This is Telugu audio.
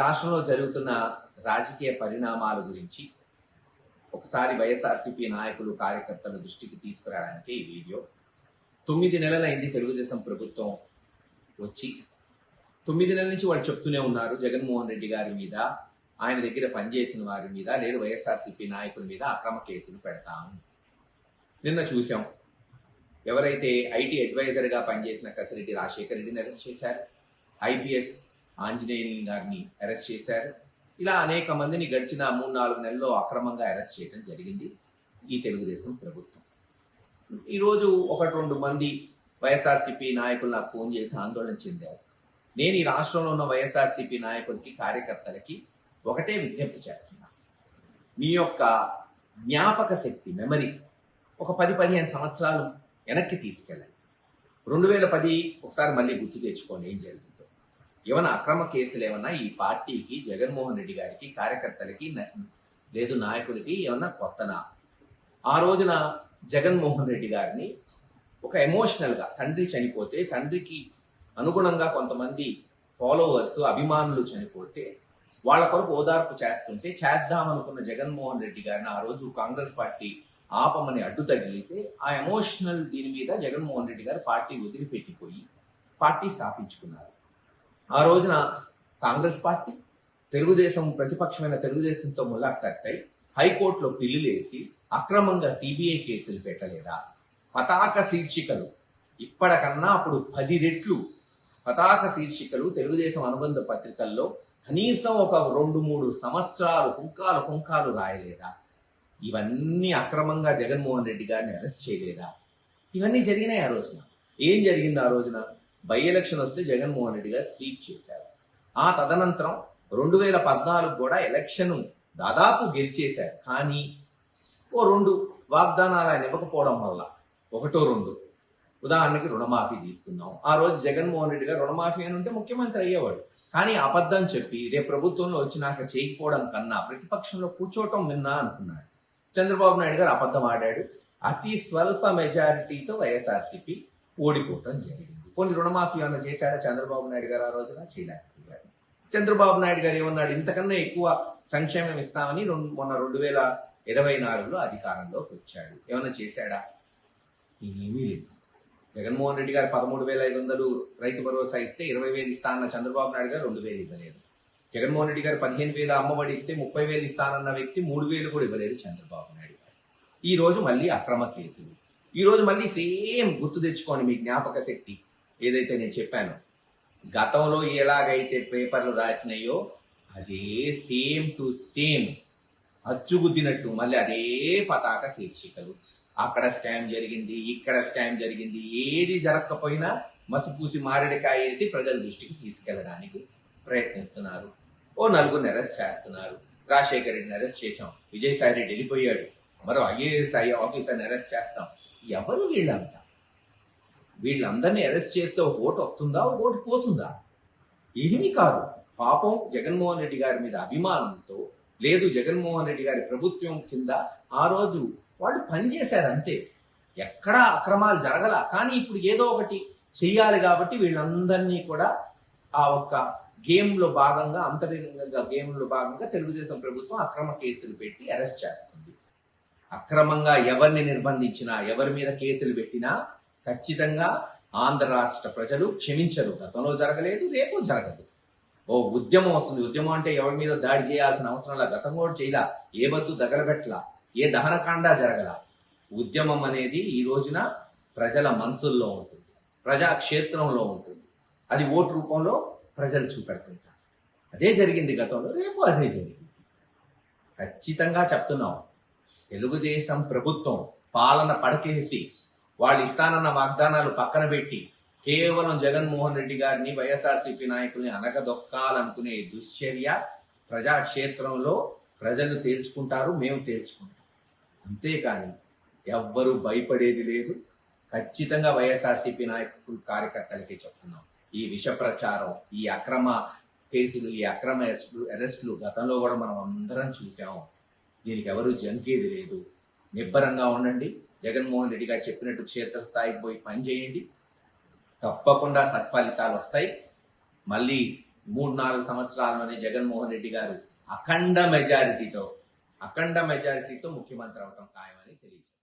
రాష్ట్రంలో జరుగుతున్న రాజకీయ పరిణామాల గురించి ఒకసారి వైఎస్ఆర్సీపీ నాయకులు కార్యకర్తల దృష్టికి తీసుకురావడానికి ఈ వీడియో. 9 నెలలైంది తెలుగుదేశం ప్రభుత్వం వచ్చి. 9 నెలల నుంచి వాళ్ళు చెప్తూనే ఉన్నారు జగన్మోహన్ రెడ్డి గారి మీద, ఆయన దగ్గర పనిచేసిన వారి మీద, లేదు వైఎస్ఆర్సీపీ నాయకుల మీద అక్రమ కేసులు పెడతాము. నిన్న చూసాం, ఎవరైతే ఐటీ అడ్వైజర్గా పనిచేసిన కసిరెడ్డి రాజశేఖర రెడ్డిని అరెస్ట్ చేశారు, ఐపీఎస్ ఆంజనేయులు గారిని అరెస్ట్ చేశారు. ఇలా అనేక మందిని గడిచిన 3-4 నెలల్లో అక్రమంగా అరెస్ట్ చేయడం జరిగింది ఈ తెలుగుదేశం ప్రభుత్వం. ఈరోజు 1-2 మంది వైఎస్ఆర్సీపీ నాయకులు నాకు ఫోన్ చేసి ఆందోళన చెందారు. నేను ఈ రాష్ట్రంలో ఉన్న వైఎస్ఆర్సీపీ నాయకులకి, కార్యకర్తలకి ఒకటే విజ్ఞప్తి చేస్తున్నా. మీ యొక్క జ్ఞాపక శక్తి, మెమరీ ఒక 10-15 సంవత్సరాలు వెనక్కి తీసుకెళ్ళండి. 2010 ఒకసారి మళ్ళీ గుర్తు తెచ్చుకోండి ఏం జరిగిందో. ఏమైనా అక్రమ కేసులు ఏమన్నా ఈ పార్టీకి, జగన్మోహన్ రెడ్డి గారికి, కార్యకర్తలకి, లేదు నాయకులకి ఏమన్నా కొత్తనా? ఆ రోజున జగన్మోహన్ రెడ్డి గారిని ఒక ఎమోషనల్గా, తండ్రి చనిపోతే, తండ్రికి అనుగుణంగా కొంతమంది ఫాలోవర్స్, అభిమానులు చనిపోతే వాళ్ళ కొరకు ఓదార్పు చేద్దామనుకున్న జగన్మోహన్ రెడ్డి గారిని ఆ రోజు కాంగ్రెస్ పార్టీ ఆపమని అడ్డు తగిలితే, ఆ ఎమోషనల్ దీని మీద జగన్మోహన్ రెడ్డి గారు పార్టీ వదిలిపెట్టిపోయి పార్టీ స్థాపించుకున్నారు. ఆ రోజున కాంగ్రెస్ పార్టీ తెలుగుదేశం, ప్రతిపక్షమైన తెలుగుదేశంతో ములాఖత్తై హైకోర్టులో పిల్లులేసి అక్రమంగా సిబిఐ కేసులు పెట్టలేదా? పతాక శీర్షికలు ఇప్పటికన్నా అప్పుడు 10 రెట్లు పతాక శీర్షికలు తెలుగుదేశం అనుబంధ పత్రికల్లో కనీసం ఒక 2-3 సంవత్సరాలు కుంకాలు రాయలేదా? ఇవన్నీ అక్రమంగా జగన్మోహన్ రెడ్డి గారిని అరెస్ట్ చేయలేదా? ఇవన్నీ జరిగినాయి ఆ రోజున. ఏం జరిగింది ఆ రోజున? బై ఎలక్షన్ వస్తే జగన్మోహన్ రెడ్డి గారు స్వీప్ చేశారు. ఆ తదనంతరం 2014 కూడా ఎలక్షన్ దాదాపు గెలిచేశారు. కానీ 2 వాగ్దానాలు ఆయన ఇవ్వకపోవడం వల్ల, 1-2 ఉదాహరణకి రుణమాఫీ తీసుకుందాం. ఆ రోజు జగన్మోహన్ రెడ్డి గారు రుణమాఫీ అని ఉంటే ముఖ్యమంత్రి అయ్యేవాడు. కానీ అబద్ధం చెప్పి రేపు ప్రభుత్వంలో వచ్చినాక చేయకపోవడం కన్నా ప్రతిపక్షంలో కూర్చోవటం విన్నా అనుకున్నాడు. చంద్రబాబు నాయుడు గారు అబద్ధం ఆడాడు. అతి స్వల్ప మెజారిటీతో వైఎస్ఆర్సీపీ ఓడిపోవటం జరిగింది. కొన్ని రుణమాఫీ ఏమన్నా చేశాడా చంద్రబాబు నాయుడు గారు? ఆ రోజున చేయలేకపోయాడు. చంద్రబాబు నాయుడు గారు ఏమన్నాడు? ఇంతకన్నా ఎక్కువ సంక్షేమం ఇస్తామని మొన్న 2024లో అధికారంలోకి వచ్చాడు. ఏమన్నా చేశాడా? ఏమీ లేదు. జగన్మోహన్ రెడ్డి గారు 13,500 రైతు భరోసా ఇస్తే 20,000 ఇస్తా అన్న చంద్రబాబు నాయుడు గారు 2,000 ఇవ్వలేదు. జగన్మోహన్ రెడ్డి గారు 15,000 అమ్మఒడి ఇస్తే 30,000 ఇస్తానన్న వ్యక్తి 3,000 కూడా ఇవ్వలేదు చంద్రబాబు నాయుడు గారు. ఈ రోజు మళ్ళీ అక్రమ కేసులు. ఈ రోజు మళ్ళీ సేమ్ గుర్తు తెచ్చుకోండి మీ జ్ఞాపక శక్తి. ఏదైతే నేను చెప్పానో, గతంలో ఎలాగైతే పేపర్లు రాసినాయో అదే సేమ్ టు సేమ్ అచ్చుగుద్దినట్టు మళ్ళీ అదే పతాక శీర్షికలు. అక్కడ స్కామ్ జరిగింది, ఇక్కడ స్కామ్ జరిగింది. ఏది జరగకపోయినా మసిపూసి మారేడుకాయ వేసి ప్రజల దృష్టికి తీసుకెళ్లడానికి ప్రయత్నిస్తున్నారు. 4 అరెస్ట్ చేస్తున్నారు. రాజశేఖర రెడ్డిని అరెస్ట్ చేశాం, విజయసాయి రెడ్డి వెళ్ళిపోయాడు, మరో ఐఏఎస్ ఆఫీసర్ని అరెస్ట్ చేస్తాం. ఎవరు వీళ్ళంతా? వీళ్ళందరినీ అరెస్ట్ చేస్తే ఒక ఓటు వస్తుందా, ఒక ఓటు పోతుందా? ఏమీ కాదు. పాపం జగన్మోహన్ రెడ్డి గారి మీద అభిమానంతో, లేదు జగన్మోహన్ రెడ్డి గారి ప్రభుత్వం కింద ఆ రోజు వాళ్ళు పనిచేశారు అంతే. ఎక్కడా అక్రమాలు జరగల. కానీ ఇప్పుడు ఏదో ఒకటి చెయ్యాలి కాబట్టి వీళ్ళందరినీ కూడా ఆ ఒక్క గేమ్లో భాగంగా, అంతర్గతంగా గేమ్లో భాగంగా తెలుగుదేశం ప్రభుత్వం అక్రమ కేసులు పెట్టి అరెస్ట్ చేస్తుంది. అక్రమంగా ఎవరిని నిర్బంధించినా, ఎవరి మీద కేసులు పెట్టినా ఖచ్చితంగా ఆంధ్ర రాష్ట్ర ప్రజలు క్షమించరు. గతంలో జరగలేదు, రేపు జరగదు. ఉద్యమం వస్తుంది. ఉద్యమం అంటే ఎవరి మీద దాడి చేయాల్సిన అవసరంలా. గతం కూడా చేయలా, ఏ బస్సు దగ్గరబెట్టలా, ఏ దహనకాండ జరగల. ఉద్యమం అనేది ఈ రోజున ప్రజల మనసుల్లో ఉంటుంది, ప్రజాక్షేత్రంలో ఉంటుంది. అది ఓటు రూపంలో ప్రజలు చూపెడుతుంటారు. అదే జరిగింది గతంలో, రేపు అదే జరిగింది. ఖచ్చితంగా చెప్తున్నాం, తెలుగుదేశం ప్రభుత్వం పాలన పడకేసి వాళ్ళు ఇస్తానన్న వాగ్దానాలు పక్కన పెట్టి కేవలం జగన్మోహన్ రెడ్డి గారిని, వైఎస్ఆర్సీపీ నాయకుల్ని అనగదొక్కాలనుకునే దుశ్చర్య ప్రజాక్షేత్రంలో ప్రజలు తేల్చుకుంటారు, మేము తేల్చుకుంటాం. అంతేకాని ఎవ్వరూ భయపడేది లేదు. ఖచ్చితంగా వైఎస్ఆర్సీపీ నాయకులు, కార్యకర్తలకే చెప్తున్నాం, ఈ విష ప్రచారం, ఈ అక్రమ కేసులు, ఈ అక్రమ అరెస్టులు గతంలో కూడా మనం అందరం చూసాం. దీనికి ఎవరు జంకేది లేదు. నిబ్బరంగా ఉండండి. జగన్మోహన్ రెడ్డి గారు చెప్పినట్టు క్షేత్రస్థాయికి పోయి పనిచేయండి. తప్పకుండా సత్ఫలితాలు వస్తాయి. మళ్ళీ 3-4 సంవత్సరాల్లోనే జగన్మోహన్ రెడ్డి గారు అఖండ మెజారిటీతో ముఖ్యమంత్రి అవటం ఖాయమని తెలియజేస్తారు.